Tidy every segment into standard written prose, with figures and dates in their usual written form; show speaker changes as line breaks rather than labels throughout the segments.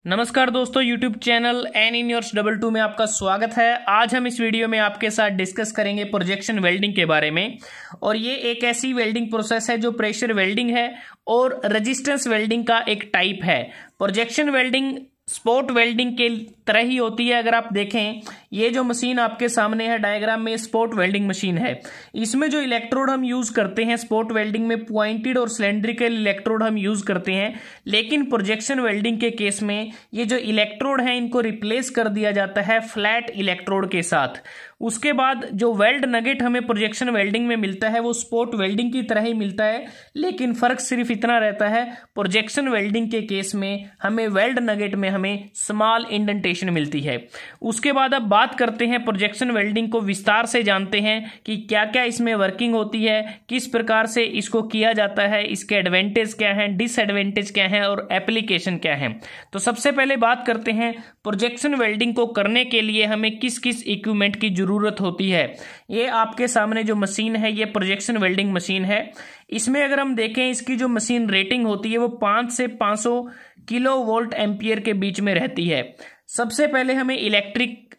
नमस्कार दोस्तों, YouTube channel एन इन योर्स 22 में आपका स्वागत है। आज हम इस वीडियो में आपके साथ डिस्कस करेंगे प्रोजेक्शन वेल्डिंग के बारे में। और ये एक ऐसी वेल्डिंग प्रोसेस है जो प्रेशर वेल्डिंग है और रेजिस्टेंस वेल्डिंग का एक टाइप है। प्रोजेक्शन वेल्डिंग स्पॉट वेल्डिंग के तरह ही होती है। अगर आप देखें, ये जो मशीन आपके सामने है डायग्राम में, स्पॉट वेल्डिंग मशीन है। इसमें जो इलेक्ट्रोड हम यूज करते हैं स्पॉट वेल्डिंग में, पॉइंटेड और सिलेंड्रिकल इलेक्ट्रोड हम यूज करते हैं। लेकिन प्रोजेक्शन वेल्डिंग के केस में ये जो इलेक्ट्रोड है इनको रिप्लेस कर दिया जाता है फ्लैट इलेक्ट्रोड के साथ। उसके बाद जो वेल्ड नगेट हमें प्रोजेक्शन वेल्डिंग में मिलता है वो स्पॉट वेल्डिंग की तरह ही मिलता है, लेकिन फर्क सिर्फ इतना रहता है, प्रोजेक्शन वेल्डिंग के केस में हमें वेल्ड नगेट में हमें स्मॉल इंडेंटेशन मिलती है। उसके बाद अब बात करते हैं प्रोजेक्शन वेल्डिंग को विस्तार से जानते हैं कि क्या क्या इसमें वर्किंग होती है, किस प्रकार से इसको किया जाता है, इसके एडवांटेज क्या हैं, डिसएडवांटेज क्या हैं और एप्लीकेशन क्या है। तो सबसे पहले बात करते हैं प्रोजेक्शन वेल्डिंग को करने के लिए हमें किस किस इक्विपमेंट की जरूरत होती है। ये आपके सामने जो मशीन है ये प्रोजेक्शन वेल्डिंग मशीन है। इसमें अगर हम देखें, इसकी जो मशीन रेटिंग होती है वो 5 से 500 किलो वोल्ट एम्पियर के बीच में रहती है। सबसे पहले हमें इलेक्ट्रिक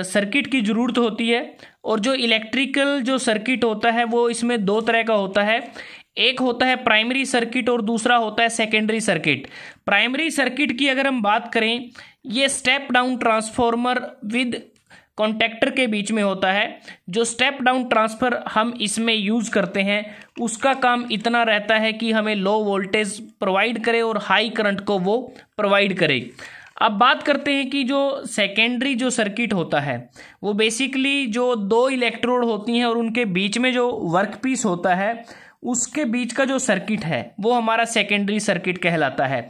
सर्किट की जरूरत होती है। और जो इलेक्ट्रिकल जो सर्किट होता है वो इसमें दो तरह का होता है। एक होता है प्राइमरी सर्किट और दूसरा होता है सेकेंडरी सर्किट। प्राइमरी सर्किट की अगर हम बात करें, ये step down transformer with contactor के बीच में होता है। जो स्टेप डाउन ट्रांसफर हम इसमें यूज करते हैं उसका काम इतना रहता है कि हमें लो वोल्टेज प्रोवाइड करे और हाई करंट को वो प्रोवाइड करे। अब बात करते हैं कि जो सेकेंडरी जो सर्किट होता है वो बेसिकली जो दो इलेक्ट्रोड होती हैं और उनके बीच में जो वर्कपीस होता है उसके बीच का जो सर्किट है वो हमारा सेकेंडरी सर्किट कहलाता है।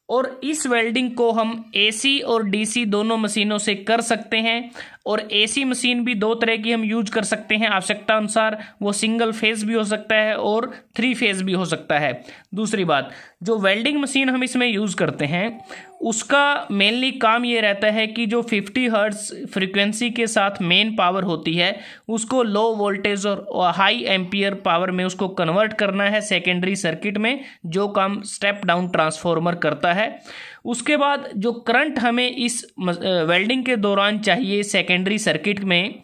और इस वेल्डिंग को हम एसी और डीसी दोनों मशीनों से कर सकते हैं। और एसी मशीन भी दो तरह की हम यूज कर सकते हैं आवश्यकता अनुसार, वो सिंगल फेज भी हो सकता है और 3 फेज भी हो सकता है। दूसरी बात, जो वेल्डिंग मशीन हम इसमें यूज करते हैं उसका मेनली काम ये रहता है कि जो 50 हर्ट्ज फ्रीक्वेंसी के साथ मेन पावर होती है उसको लो वोल्टेज और हाई एम्पियर पावर में उसको कन्वर्ट करना है सेकेंडरी सर्किट में, जो काम स्टेप डाउन ट्रांसफॉर्मर करता है। उसके बाद जो करंट हमें इस वेल्डिंग के दौरान चाहिए सेकेंडरी सर्किट में,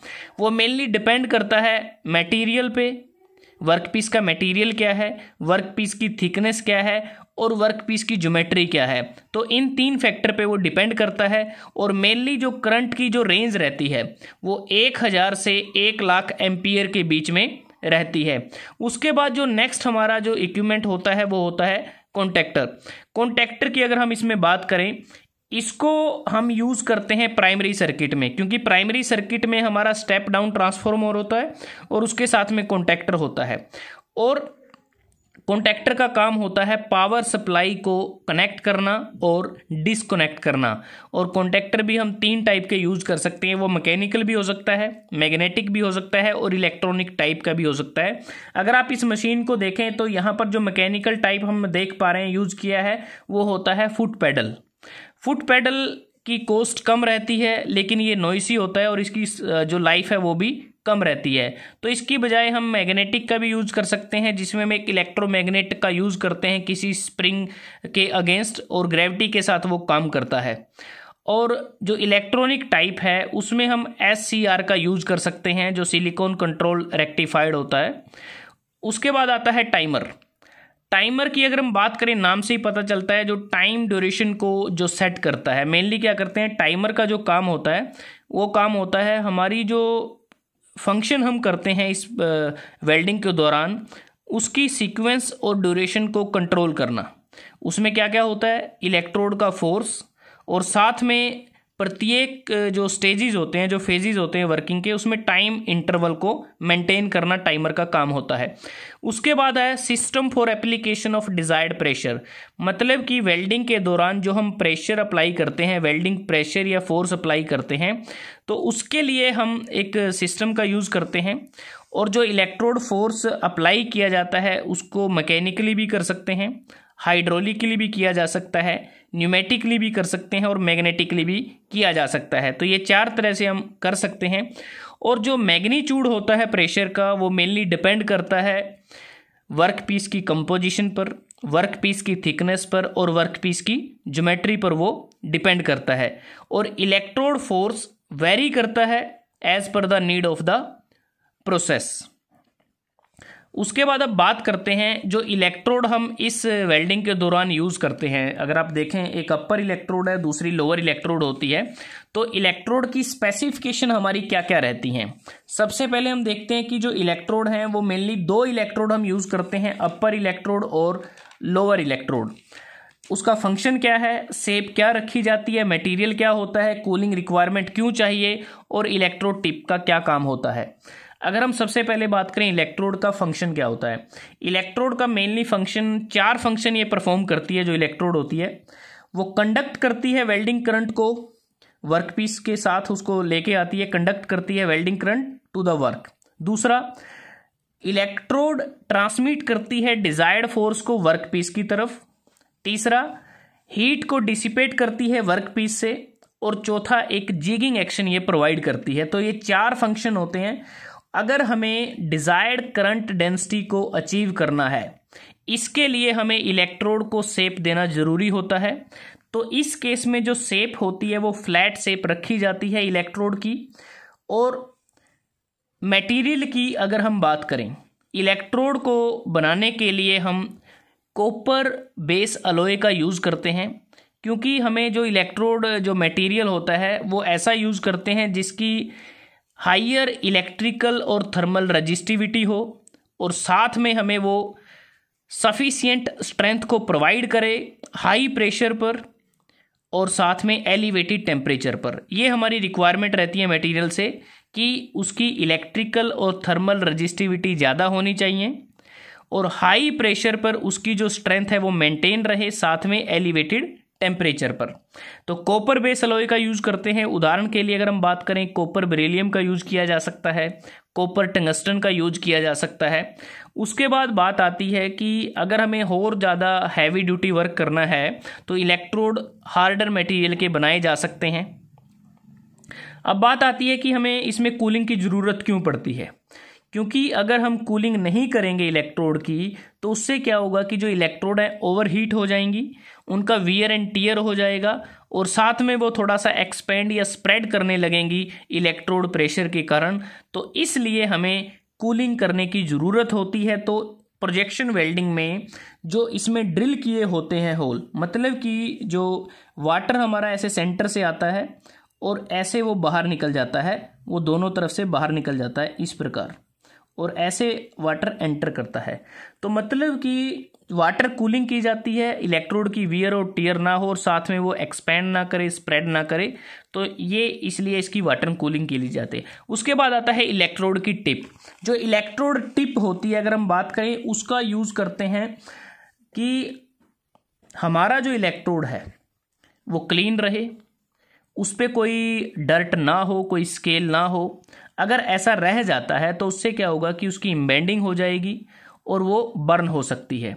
वो मेनली डिपेंड करता है मटेरियल पे। वर्कपीस का मटेरियल क्या है, वर्कपीस की थिकनेस क्या है और वर्कपीस की ज्योमेट्री क्या है। तो इन 3 फैक्टर पे वो डिपेंड करता है। और मेनली जो करंट की जो रेंज रहती है वो 1000 से 1 लाख एम्पियर के बीच में रहती है। उसके बाद जो नेक्स्ट हमारा जो इक्विपमेंट होता है वो होता है कॉन्टेक्टर। कॉन्टेक्टर की अगर हम इसमें बात करें, इसको हम यूज करते हैं प्राइमरी सर्किट में, क्योंकि प्राइमरी सर्किट में हमारा स्टेप डाउन ट्रांसफॉर्मर होता है और उसके साथ में कॉन्टेक्टर होता है। और कॉन्टेक्टर का काम होता है पावर सप्लाई को कनेक्ट करना और डिसकनेक्ट करना। और कॉन्टेक्टर भी हम 3 टाइप के यूज कर सकते हैं, वो मैकेनिकल भी हो सकता है, मैग्नेटिक भी हो सकता है और इलेक्ट्रॉनिक टाइप का भी हो सकता है। अगर आप इस मशीन को देखें तो यहाँ पर जो मैकेनिकल टाइप हम देख पा रहे हैं यूज किया है वो होता है फुट पैडल। फुट पैडल की कॉस्ट कम रहती है लेकिन ये नॉइसी होता है और इसकी जो लाइफ है वो भी कम रहती है। तो इसकी बजाय हम मैग्नेटिक का भी यूज कर सकते हैं, जिसमें हम एक इलेक्ट्रोमैग्नेट का यूज करते हैं किसी स्प्रिंग के अगेंस्ट और ग्रेविटी के साथ वो काम करता है। और जो इलेक्ट्रॉनिक टाइप है उसमें हम SCR का यूज कर सकते हैं, जो सिलिकॉन कंट्रोल रेक्टिफाइड होता है। उसके बाद आता है टाइमर। टाइमर की अगर हम बात करें, नाम से ही पता चलता है, जो टाइम ड्यूरेशन को जो सेट करता है। मेनली क्या करते हैं, टाइमर का जो काम होता है वो काम होता है हमारी जो फंक्शन हम करते हैं इस वेल्डिंग के दौरान उसकी सीक्वेंस और ड्यूरेशन को कंट्रोल करना। उसमें क्या क्या होता है, इलेक्ट्रोड का फोर्स और साथ में प्रत्येक जो स्टेजेस होते हैं, जो फेजेस होते हैं वर्किंग के, उसमें टाइम इंटरवल को मेंटेन करना टाइमर का काम होता है। उसके बाद है system for application of desired pressure. मतलब कि वेल्डिंग के दौरान जो हम प्रेशर अप्लाई करते हैं, वेल्डिंग प्रेशर या फोर्स अप्लाई करते हैं, तो उसके लिए हम एक सिस्टम का यूज़ करते हैं। और जो इलेक्ट्रोड फोर्स अप्लाई किया जाता है उसको मैकेनिकली भी कर सकते हैं, हाइड्रोलिकली भी किया जा सकता है, न्यूमेटिकली भी कर सकते हैं और मैग्नेटिकली भी किया जा सकता है। तो ये 4 तरह से हम कर सकते हैं। और जो मैग्नीट्यूड होता है प्रेशर का वो मेनली डिपेंड करता है वर्क पीस की कंपोजिशन पर, वर्क पीस की थिकनेस पर और वर्क पीस की ज्योमेट्री पर वो डिपेंड करता है। और इलेक्ट्रोड फोर्स वेरी करता है as per the need of the process. उसके बाद अब बात करते हैं जो इलेक्ट्रोड हम इस वेल्डिंग के दौरान यूज़ करते हैं। अगर आप देखें, एक अपर इलेक्ट्रोड है, दूसरी लोअर इलेक्ट्रोड होती है, तो इलेक्ट्रोड की स्पेसिफिकेशन हमारी क्या क्या रहती हैं। सबसे पहले हम देखते हैं कि जो इलेक्ट्रोड हैं वो मेनली दो इलेक्ट्रोड हम यूज़ करते हैं, अपर इलेक्ट्रोड और लोअर इलेक्ट्रोड। उसका फंक्शन क्या है, शेप क्या रखी जाती है, मटेरियल क्या होता है, कूलिंग रिक्वायरमेंट क्यों चाहिए और इलेक्ट्रोड टिप का क्या काम होता है। अगर हम सबसे पहले बात करें इलेक्ट्रोड का फंक्शन क्या होता है, इलेक्ट्रोड का मेनली फंक्शन, चार फंक्शन ये परफॉर्म करती है। जो इलेक्ट्रोड होती है वो कंडक्ट करती है वेल्डिंग करंट को वर्कपीस के साथ, उसको लेके आती है, कंडक्ट करती है welding current to the work. दूसरा, इलेक्ट्रोड ट्रांसमिट करती है डिजायर्ड फोर्स को वर्कपीस की तरफ। तीसरा, हीट को डिसिपेट करती है वर्कपीस से। और चौथा, एक जिगिंग एक्शन ये प्रोवाइड करती है। तो ये चार फंक्शन होते हैं। अगर हमें डिजायर्ड करंट डेंसिटी को अचीव करना है, इसके लिए हमें इलेक्ट्रोड को शेप देना जरूरी होता है। तो इस केस में जो शेप होती है वो फ्लैट शेप रखी जाती है इलेक्ट्रोड की। और मटेरियल की अगर हम बात करें, इलेक्ट्रोड को बनाने के लिए हम कॉपर बेस अलॉय का यूज़ करते हैं, क्योंकि हमें जो इलेक्ट्रोड जो मटेरियल होता है वो ऐसा यूज़ करते हैं जिसकी हाइयर इलेक्ट्रिकल और थर्मल रजिस्टिविटी हो और साथ में हमें वो सफिशिएंट स्ट्रेंथ को प्रोवाइड करे हाई प्रेशर पर और साथ में एलिवेटेड टेम्परेचर पर। ये हमारी रिक्वायरमेंट रहती है मटेरियल से कि उसकी इलेक्ट्रिकल और थर्मल रजिस्टिविटी ज़्यादा होनी चाहिए और हाई प्रेशर पर उसकी जो स्ट्रेंथ है वो मेंटेन रहे, साथ में एलिवेटेड टेम्परेचर पर। तो कॉपर बेस अलॉय का यूज़ करते हैं। उदाहरण के लिए अगर हम बात करें, कॉपर बेरिलियम का यूज़ किया जा सकता है, कॉपर टंगस्टन का यूज़ किया जा सकता है। उसके बाद बात आती है कि अगर हमें और ज़्यादा हैवी ड्यूटी वर्क करना है तो इलेक्ट्रोड हार्डर मटेरियल के बनाए जा सकते हैं। अब बात आती है कि हमें इसमें कूलिंग की ज़रूरत क्यों पड़ती है, क्योंकि अगर हम कूलिंग नहीं करेंगे इलेक्ट्रोड की तो उससे क्या होगा कि जो इलेक्ट्रोड है ओवर हीट हो जाएंगी, उनका वियर एंड टियर हो जाएगा और साथ में वो थोड़ा सा एक्सपेंड या स्प्रेड करने लगेंगी इलेक्ट्रोड प्रेशर के कारण। तो इसलिए हमें कूलिंग करने की ज़रूरत होती है। तो प्रोजेक्शन वेल्डिंग में जो इसमें ड्रिल किए होते हैं होल, मतलब कि जो वाटर हमारा ऐसे सेंटर से आता है और ऐसे वो बाहर निकल जाता है, वो दोनों तरफ से बाहर निकल जाता है इस प्रकार, और ऐसे वाटर एंटर करता है। तो मतलब कि वाटर कूलिंग की जाती है, इलेक्ट्रोड की वियर और टियर ना हो और साथ में वो एक्सपैंड ना करे, स्प्रेड ना करे। तो ये इसलिए इसकी वाटर कूलिंग की ली जाती है। उसके बाद आता है इलेक्ट्रोड की टिप। जो इलेक्ट्रोड टिप होती है अगर हम बात करें, उसका यूज़ करते हैं कि हमारा जो इलेक्ट्रोड है वो क्लीन रहे, उस पर कोई डर्ट ना हो, कोई स्केल ना हो। अगर ऐसा रह जाता है तो उससे क्या होगा कि उसकी इम्बेंडिंग हो जाएगी और वो बर्न हो सकती है।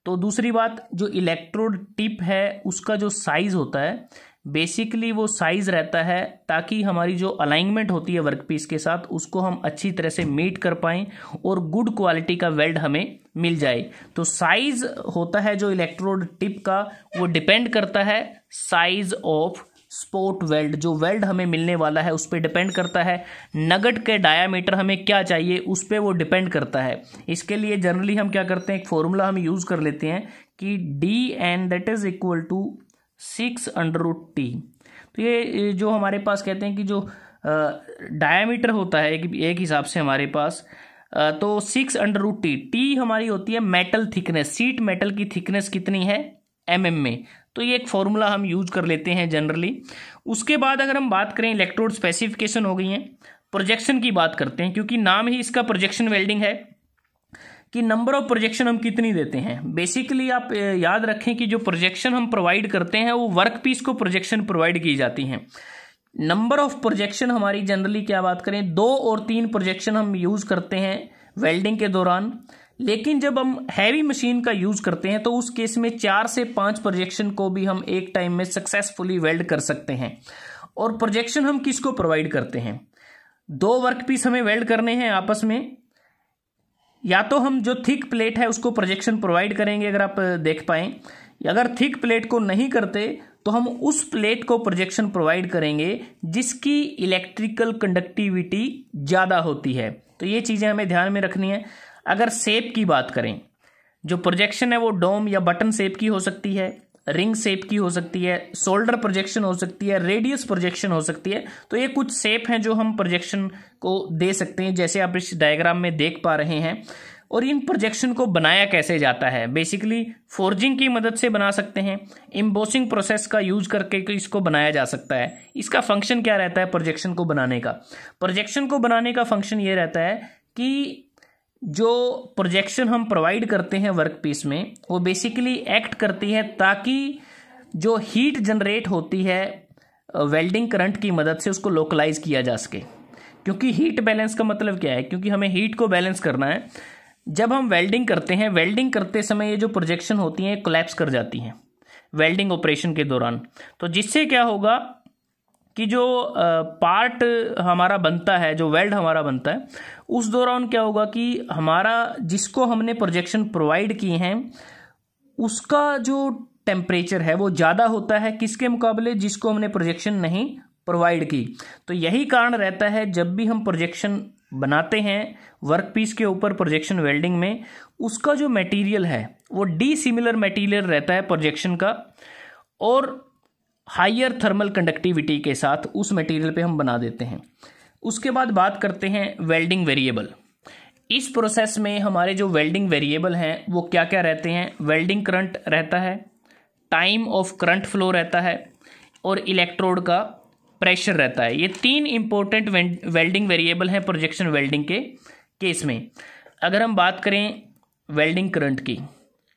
तो दूसरी बात, जो इलेक्ट्रोड टिप है उसका जो साइज़ होता है, बेसिकली वो साइज़ रहता है ताकि हमारी जो अलाइनमेंट होती है वर्कपीस के साथ उसको हम अच्छी तरह से मीट कर पाएँ और गुड क्वालिटी का वेल्ड हमें मिल जाए। तो साइज़ होता है जो इलेक्ट्रोड टिप का, वो डिपेंड करता है साइज़ ऑफ स्पॉट वेल्ड, जो वेल्ड हमें मिलने वाला है उस पर डिपेंड करता है। नगट के डायामीटर हमें क्या चाहिए उस पर वो डिपेंड करता है। इसके लिए जनरली हम क्या करते हैं, एक फॉर्मूला हम यूज़ कर लेते हैं कि DN that is equal to 6√T। तो ये जो हमारे पास कहते हैं कि जो डायामीटर होता है एक हिसाब से हमारे पास, तो 6√T। T हमारी होती है मेटल थिकनेस, सीट मेटल की थिकनेस कितनी है mm में। तो ये एक फॉर्मूला हम यूज कर लेते हैं जनरली। उसके बाद अगर हम बात करें, इलेक्ट्रोड स्पेसिफिकेशन हो गई है, प्रोजेक्शन की बात करते हैं, क्योंकि नाम ही इसका प्रोजेक्शन वेल्डिंग है कि नंबर ऑफ प्रोजेक्शन हम कितनी देते हैं। बेसिकली आप याद रखें कि जो प्रोजेक्शन हम प्रोवाइड करते हैं वो वर्क पीस को प्रोजेक्शन प्रोवाइड की जाती हैं। नंबर ऑफ प्रोजेक्शन हमारी जनरली क्या बात करें, 2 और 3 प्रोजेक्शन हम यूज करते हैं वेल्डिंग के दौरान। लेकिन जब हम हैवी मशीन का यूज करते हैं तो उस केस में 4 से 5 प्रोजेक्शन को भी हम एक टाइम में सक्सेसफुली वेल्ड कर सकते हैं। और प्रोजेक्शन हम किसको प्रोवाइड करते हैं, 2 वर्कपीस हमें वेल्ड करने हैं आपस में, या तो हम जो थिक प्लेट है उसको प्रोजेक्शन प्रोवाइड करेंगे, अगर आप देख पाएं, अगर थिक प्लेट को नहीं करते तो हम उस प्लेट को प्रोजेक्शन प्रोवाइड करेंगे जिसकी इलेक्ट्रिकल कंडक्टिविटी ज़्यादा होती है। तो ये चीज़ें हमें ध्यान में रखनी है। अगर शेप की बात करें, जो प्रोजेक्शन है वो डोम या बटन शेप की हो सकती है, रिंग शेप की हो सकती है, शोल्डर प्रोजेक्शन हो सकती है, रेडियस प्रोजेक्शन हो सकती है। तो ये कुछ शेप हैं जो हम प्रोजेक्शन को दे सकते हैं, जैसे आप इस डायग्राम में देख पा रहे हैं। और इन प्रोजेक्शन को बनाया कैसे जाता है? बेसिकली फोर्जिंग की मदद से बना सकते हैं, एम्बोसिंग प्रोसेस का यूज करके इसको बनाया जा सकता है। इसका फंक्शन क्या रहता है प्रोजेक्शन को बनाने का? प्रोजेक्शन को बनाने का फंक्शन ये रहता है कि जो प्रोजेक्शन हम प्रोवाइड करते हैं वर्क पीस में, वो बेसिकली एक्ट करती है ताकि जो हीट जनरेट होती है वेल्डिंग करंट की मदद से उसको लोकलाइज किया जा सके। क्योंकि हीट बैलेंस का मतलब क्या है? क्योंकि हमें हीट को बैलेंस करना है। जब हम वेल्डिंग करते हैं, वेल्डिंग करते समय ये जो प्रोजेक्शन होती हैं कोलैप्स कर जाती हैं वेल्डिंग ऑपरेशन के दौरान। तो जिससे क्या होगा कि जो पार्ट हमारा बनता है, जो वेल्ड हमारा बनता है, उस दौरान क्या होगा कि हमारा जिसको हमने प्रोजेक्शन प्रोवाइड किए हैं उसका जो टेम्परेचर है वो ज़्यादा होता है किसके मुकाबले? जिसको हमने प्रोजेक्शन नहीं प्रोवाइड की। तो यही कारण रहता है जब भी हम प्रोजेक्शन बनाते हैं वर्क पीस के ऊपर प्रोजेक्शन वेल्डिंग में, उसका जो मटेरियल है वो डिसिमिलर मटेरियल रहता है प्रोजेक्शन का, और हायर थर्मल कंडक्टिविटी के साथ उस मटेरियल पे हम बना देते हैं। उसके बाद बात करते हैं वेल्डिंग वेरिएबल। इस प्रोसेस में हमारे जो वेल्डिंग वेरिएबल हैं वो क्या क्या रहते हैं? वेल्डिंग करंट रहता है, टाइम ऑफ करंट फ्लो रहता है, और इलेक्ट्रोड का प्रेशर रहता है। ये 3 इंपॉर्टेंट वेल्डिंग वेरिएबल हैं प्रोजेक्शन वेल्डिंग के केस में। अगर हम बात करें वेल्डिंग करंट की,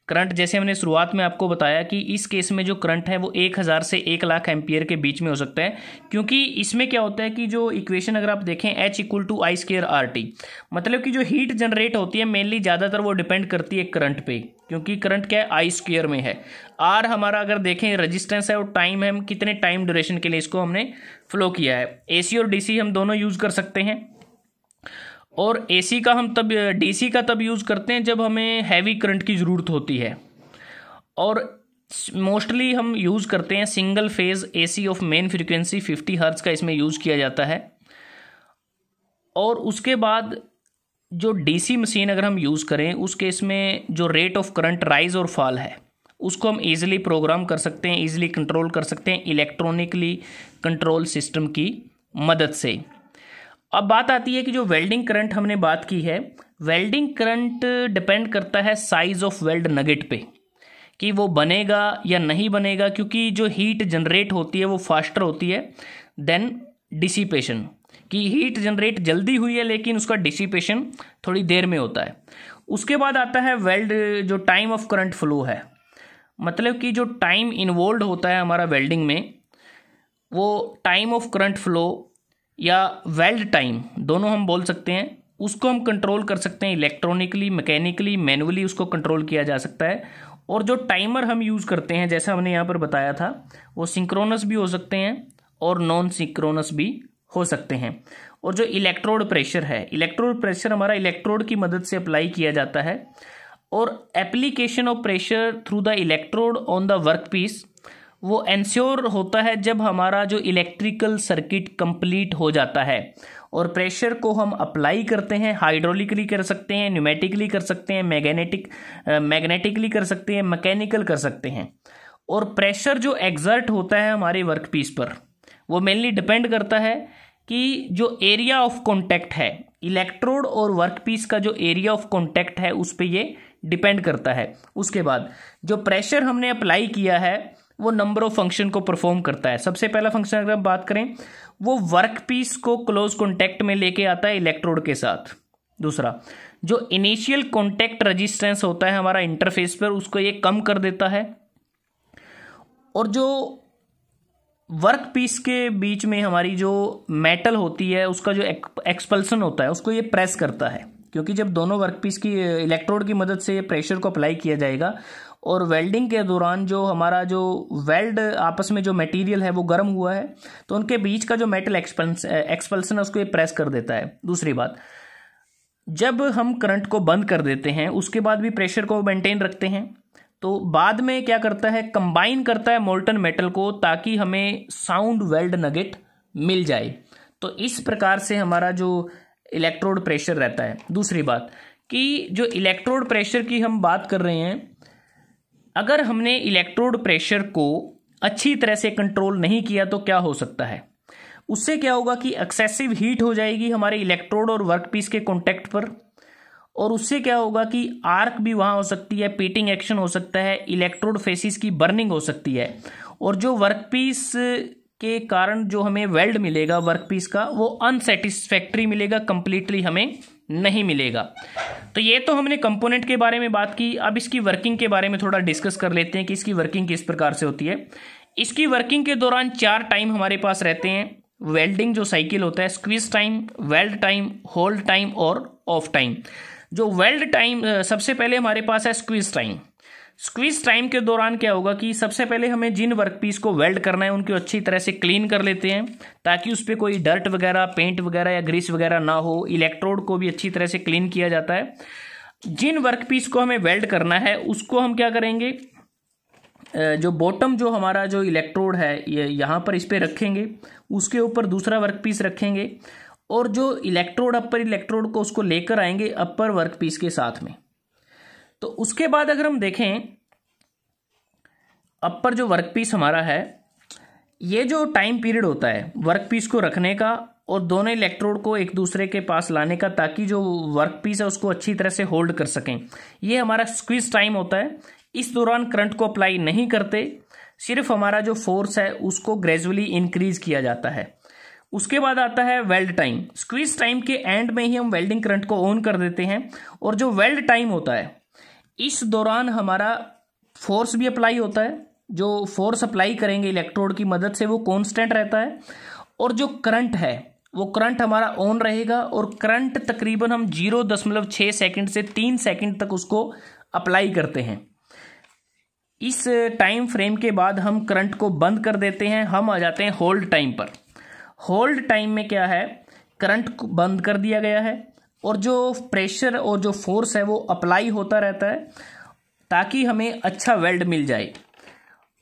करंट जैसे हमने शुरुआत में आपको बताया कि इस केस में जो करंट है वो 1000 से 1 लाख एम्पियर के बीच में हो सकता है। क्योंकि इसमें क्या होता है कि जो इक्वेशन अगर आप देखें H = I²RT, मतलब कि जो हीट जनरेट होती है मेनली ज़्यादातर वो डिपेंड करती है करंट पे, क्योंकि करंट क्या है I² में है। R हमारा अगर देखें रेजिस्टेंस है, और टाइम है, हम कितने टाइम ड्यूरेशन के लिए इसको हमने फ्लो किया है। AC और DC हम दोनों यूज़ कर सकते हैं, और AC का हम तब DC का तब यूज़ करते हैं जब हमें हैवी करंट की ज़रूरत होती है। और मोस्टली हम यूज़ करते हैं single phase AC of main frequency 50 hertz का इसमें यूज़ किया जाता है। और उसके बाद जो DC मशीन अगर हम यूज़ करें उस केस में जो रेट ऑफ करंट राइज और फॉल है उसको हम ईजिली प्रोग्राम कर सकते हैं, ईजिली कंट्रोल कर सकते हैं इलेक्ट्रॉनिकली कंट्रोल सिस्टम की मदद से। अब बात आती है कि जो वेल्डिंग करंट हमने बात की है, वेल्डिंग करंट डिपेंड करता है साइज ऑफ वेल्ड नगेट पे कि वो बनेगा या नहीं बनेगा, क्योंकि जो हीट जनरेट होती है वो फास्टर होती है देन डिसिपेशन, कि हीट जनरेट जल्दी हुई है लेकिन उसका डिसिपेशन थोड़ी देर में होता है। उसके बाद आता है वेल्ड जो टाइम ऑफ करंट फ्लो है, मतलब कि जो टाइम इन्वॉल्व होता है हमारा वेल्डिंग में, वो टाइम ऑफ करंट फ्लो या वेल्ड टाइम दोनों हम बोल सकते हैं, उसको हम कंट्रोल कर सकते हैं इलेक्ट्रॉनिकली, मैकेनिकली, मैनुअली उसको कंट्रोल किया जा सकता है। और जो टाइमर हम यूज़ करते हैं जैसा हमने यहाँ पर बताया था, वो सिंक्रोनस भी हो सकते हैं और नॉन सिंक्रोनस भी हो सकते हैं। और जो इलेक्ट्रोड प्रेशर है, इलेक्ट्रोड प्रेशर हमारा इलेक्ट्रोड की मदद से अप्लाई किया जाता है, और application of pressure through the electrode on the work piece वो एंश्योर होता है जब हमारा जो इलेक्ट्रिकल सर्किट कंप्लीट हो जाता है। और प्रेशर को हम अप्लाई करते हैं, हाइड्रोलिकली कर सकते हैं, न्यूमेटिकली कर सकते हैं, मैग्नेटिकली कर सकते हैं, मैकेनिकल कर सकते हैं। और प्रेशर जो एग्जर्ट होता है हमारे वर्क पीस पर वो मेनली डिपेंड करता है कि जो एरिया ऑफ कॉन्टैक्ट है, इलेक्ट्रोड और वर्क पीस का जो एरिया ऑफ कॉन्टैक्ट है उस पर ये डिपेंड करता है। उसके बाद जो प्रेशर हमने अप्लाई किया है वो नंबर ऑफ फंक्शन को परफॉर्म करता है। सबसे पहला फंक्शन अगर हम बात करें, वो वर्क पीस को क्लोज कॉन्टैक्ट में लेके आता है इलेक्ट्रोड के साथ। दूसरा, जो इनिशियल कॉन्टैक्ट रेजिस्टेंस होता है हमारा इंटरफेस पर, उसको ये कम कर देता है। और जो वर्क पीस के बीच में हमारी जो मेटल होती है उसका जो एक्सपल्सन होता है उसको ये प्रेस करता है, क्योंकि जब दोनों वर्क पीस की इलेक्ट्रोड की मदद से प्रेशर को अप्लाई किया जाएगा और वेल्डिंग के दौरान जो हमारा जो वेल्ड आपस में जो मटेरियल है वो गर्म हुआ है तो उनके बीच का जो मेटल एक्सपल्सन है उसको ये प्रेस कर देता है। दूसरी बात, जब हम करंट को बंद कर देते हैं उसके बाद भी प्रेशर को मेंटेन रखते हैं, तो बाद में क्या करता है, कंबाइन करता है मोल्टन मेटल को ताकि हमें साउंड वेल्ड नगेट मिल जाए। तो इस प्रकार से हमारा जो इलेक्ट्रोड प्रेशर रहता है। दूसरी बात कि जो इलेक्ट्रोड प्रेशर की हम बात कर रहे हैं, अगर हमने इलेक्ट्रोड प्रेशर को अच्छी तरह से कंट्रोल नहीं किया तो क्या हो सकता है, उससे क्या होगा कि एक्सेसिव हीट हो जाएगी हमारे इलेक्ट्रोड और वर्कपीस के कांटेक्ट पर, और उससे क्या होगा कि आर्क भी वहाँ हो सकती है, पीटिंग एक्शन हो सकता है, इलेक्ट्रोड फेसिस की बर्निंग हो सकती है, और जो वर्कपीस के कारण जो हमें वेल्ड मिलेगा वर्कपीस का वो अनसेटिस्फैक्ट्री मिलेगा, कंप्लीटली हमें नहीं मिलेगा। तो ये तो हमने कंपोनेंट के बारे में बात की। अब इसकी वर्किंग के बारे में थोड़ा डिस्कस कर लेते हैं कि इसकी वर्किंग किस प्रकार से होती है। इसकी वर्किंग के दौरान 4 टाइम हमारे पास रहते हैं। वेल्डिंग जो साइकिल होता है, squeeze time, weld time, hold time और ऑफ टाइम। जो वेल्ड टाइम सबसे पहले हमारे पास है स्क्वीज टाइम। स्क्वीज टाइम के दौरान क्या होगा कि सबसे पहले हमें जिन वर्कपीस को वेल्ड करना है उनको अच्छी तरह से क्लीन कर लेते हैं ताकि उस पर कोई डर्ट वगैरह, पेंट वगैरह या ग्रीस वगैरह ना हो। इलेक्ट्रोड को भी अच्छी तरह से क्लीन किया जाता है। जिन वर्कपीस को हमें वेल्ड करना है उसको हम क्या करेंगे, जो बॉटम जो हमारा जो इलेक्ट्रोड है ये यहाँ पर इस पर रखेंगे, उसके ऊपर दूसरा वर्कपीस रखेंगे और जो इलेक्ट्रोड अपर इलेक्ट्रोड को उसको लेकर आएंगे अपर वर्कपीस के साथ में। तो उसके बाद अगर हम देखें अपर जो वर्कपीस हमारा है, ये जो टाइम पीरियड होता है वर्कपीस को रखने का और दोनों इलेक्ट्रोड को एक दूसरे के पास लाने का ताकि जो वर्कपीस है उसको अच्छी तरह से होल्ड कर सकें, ये हमारा स्क्वीज टाइम होता है। इस दौरान करंट को अप्लाई नहीं करते, सिर्फ हमारा जो फोर्स है उसको ग्रेजुअली इंक्रीज किया जाता है। उसके बाद आता है वेल्ड टाइम। स्क्वीज टाइम के एंड में ही हम वेल्डिंग करंट को ऑन कर देते हैं और जो वेल्ड टाइम होता है इस दौरान हमारा फोर्स भी अप्लाई होता है। जो फोर्स अप्लाई करेंगे इलेक्ट्रोड की मदद से वो कांस्टेंट रहता है और जो करंट है वो करंट हमारा ऑन रहेगा और करंट तकरीबन हम 0.6 सेकंड से 3 सेकंड तक उसको अप्लाई करते हैं। इस टाइम फ्रेम के बाद हम करंट को बंद कर देते हैं। हम आ जाते हैं होल्ड टाइम पर। होल्ड टाइम में क्या है, करंट को बंद कर दिया गया है और जो प्रेशर और जो फोर्स है वो अप्लाई होता रहता है ताकि हमें अच्छा वेल्ड मिल जाए।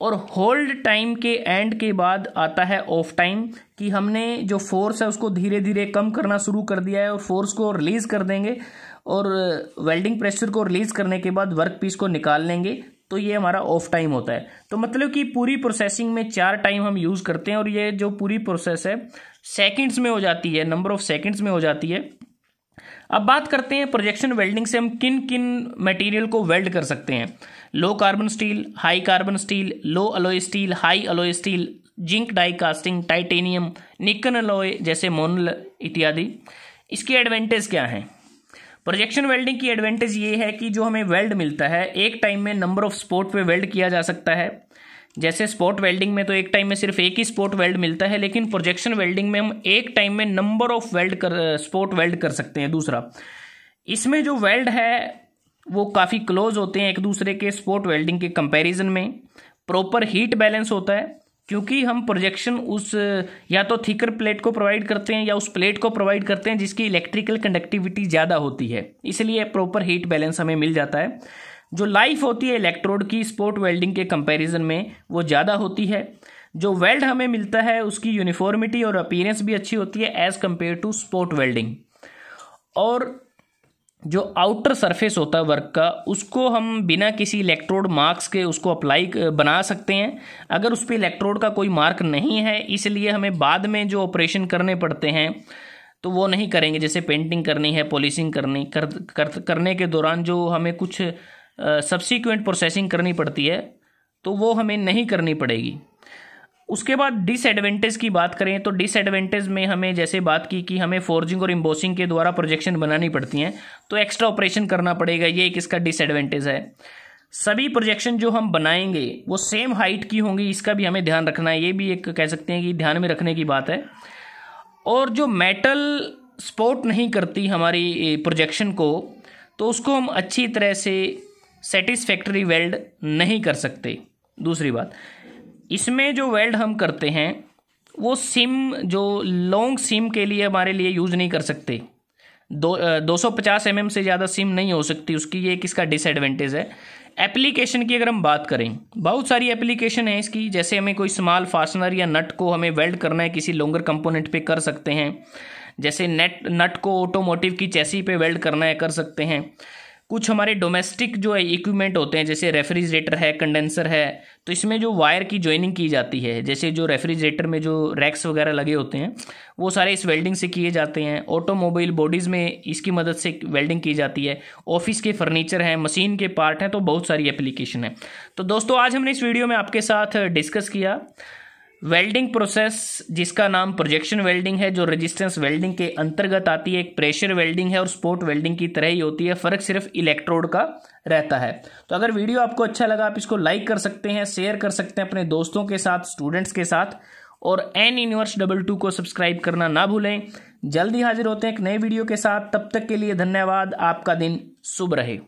और होल्ड टाइम के एंड के बाद आता है ऑफ टाइम कि हमने जो फोर्स है उसको धीरे धीरे कम करना शुरू कर दिया है और फोर्स को रिलीज कर देंगे और वेल्डिंग प्रेशर को रिलीज करने के बाद वर्क पीस को निकाल लेंगे। तो ये हमारा ऑफ टाइम होता है। तो मतलब कि पूरी प्रोसेसिंग में 4 टाइम हम यूज़ करते हैं और ये जो पूरी प्रोसेस है सेकंड्स में हो जाती है, नंबर ऑफ सेकंड्स में हो जाती है। अब बात करते हैं प्रोजेक्शन वेल्डिंग से हम किन किन मटेरियल को वेल्ड कर सकते हैं। Low carbon steel, high carbon steel, low alloy steel, high alloy steel, zinc die casting, titanium, nickel alloy जैसे मोनल इत्यादि। इसके एडवांटेज क्या हैं? प्रोजेक्शन वेल्डिंग की एडवांटेज ये है कि जो हमें वेल्ड मिलता है एक टाइम में नंबर ऑफ स्पॉट पे वेल्ड किया जा सकता है। जैसे स्पॉट वेल्डिंग में तो एक टाइम में सिर्फ एक ही स्पॉट वेल्ड मिलता है, लेकिन प्रोजेक्शन वेल्डिंग में हम एक टाइम में नंबर ऑफ स्पॉट वेल्ड कर सकते हैं। दूसरा, इसमें जो वेल्ड है वो काफ़ी क्लोज होते हैं एक दूसरे के स्पॉट वेल्डिंग के कंपैरिजन में। प्रॉपर हीट बैलेंस होता है क्योंकि हम प्रोजेक्शन उस या तो थिकर प्लेट को प्रोवाइड करते हैं या उस प्लेट को प्रोवाइड करते हैं जिसकी इलेक्ट्रिकल कंडक्टिविटी ज़्यादा होती है, इसलिए प्रॉपर हीट बैलेंस हमें मिल जाता है। जो लाइफ होती है इलेक्ट्रोड की स्पॉट वेल्डिंग के कंपैरिजन में वो ज़्यादा होती है। जो वेल्ड हमें मिलता है उसकी यूनिफॉर्मिटी और अपीयरेंस भी अच्छी होती है as compare to spot welding. और जो आउटर सरफेस होता है वर्क का उसको हम बिना किसी इलेक्ट्रोड मार्क्स के उसको अप्लाई बना सकते हैं। अगर उस पर इलेक्ट्रोड का कोई मार्क नहीं है इसलिए हमें बाद में जो ऑपरेशन करने पड़ते हैं तो वो नहीं करेंगे। जैसे पेंटिंग करनी है, पॉलिशिंग करने के दौरान जो हमें कुछ सब्सीक्वेंट प्रोसेसिंग करनी पड़ती है तो वो हमें नहीं करनी पड़ेगी। उसके बाद डिसएडवांटेज की बात करें तो डिसएडवांटेज में हमें जैसे बात की कि हमें फोर्जिंग और एम्बोसिंग के द्वारा प्रोजेक्शन बनानी पड़ती हैं तो एक्स्ट्रा ऑपरेशन करना पड़ेगा, ये एक इसका डिसएडवांटेज है। सभी प्रोजेक्शन जो हम बनाएंगे वो सेम हाइट की होंगी, इसका भी हमें ध्यान रखना है, ये भी एक कह सकते हैं कि ध्यान में रखने की बात है। और जो मेटल सपोर्ट नहीं करती हमारी प्रोजेक्शन को तो उसको हम अच्छी तरह से सेटिस्फैक्टरी वेल्ड नहीं कर सकते। दूसरी बात, इसमें जो वेल्ड हम करते हैं वो सिम जो लॉन्ग सिम के लिए हमारे लिए यूज़ नहीं कर सकते। 250 mm से ज़्यादा सिम नहीं हो सकती उसकी, ये एक इसका डिसएडवांटेज है। एप्लीकेशन की अगर हम बात करें, बहुत सारी एप्लीकेशन है इसकी, जैसे हमें कोई स्मॉल फास्टनर या नट को हमें वेल्ड करना है किसी लॉन्गर कंपोनेंट पे कर सकते हैं, जैसे नट को ऑटोमोटिव की चैसी पे वेल्ड करना है कर सकते हैं। कुछ हमारे डोमेस्टिक जो इक्विपमेंट होते हैं जैसे रेफ्रिजरेटर है, कंडेंसर है, तो इसमें जो वायर की जॉइनिंग की जाती है, जैसे जो रेफ्रिजरेटर में जो रैक्स वगैरह लगे होते हैं वो सारे इस वेल्डिंग से किए जाते हैं। ऑटोमोबाइल बॉडीज़ में इसकी मदद से वेल्डिंग की जाती है। ऑफिस के फर्नीचर हैं, मशीन के पार्ट हैं, तो बहुत सारी एप्लीकेशन है। तो दोस्तों आज हमने इस वीडियो में आपके साथ डिस्कस किया वेल्डिंग प्रोसेस जिसका नाम प्रोजेक्शन वेल्डिंग है, जो रेजिस्टेंस वेल्डिंग के अंतर्गत आती है। एक प्रेशर वेल्डिंग है और स्पॉट वेल्डिंग की तरह ही होती है, फ़र्क सिर्फ इलेक्ट्रोड का रहता है। तो अगर वीडियो आपको अच्छा लगा आप इसको लाइक कर सकते हैं, शेयर कर सकते हैं अपने दोस्तों के साथ, स्टूडेंट्स के साथ, और एन यूनिवर्स 22 को सब्सक्राइब करना ना भूलें। जल्दी हाजिर होते हैं एक नए वीडियो के साथ, तब तक के लिए धन्यवाद। आपका दिन शुभ रहे।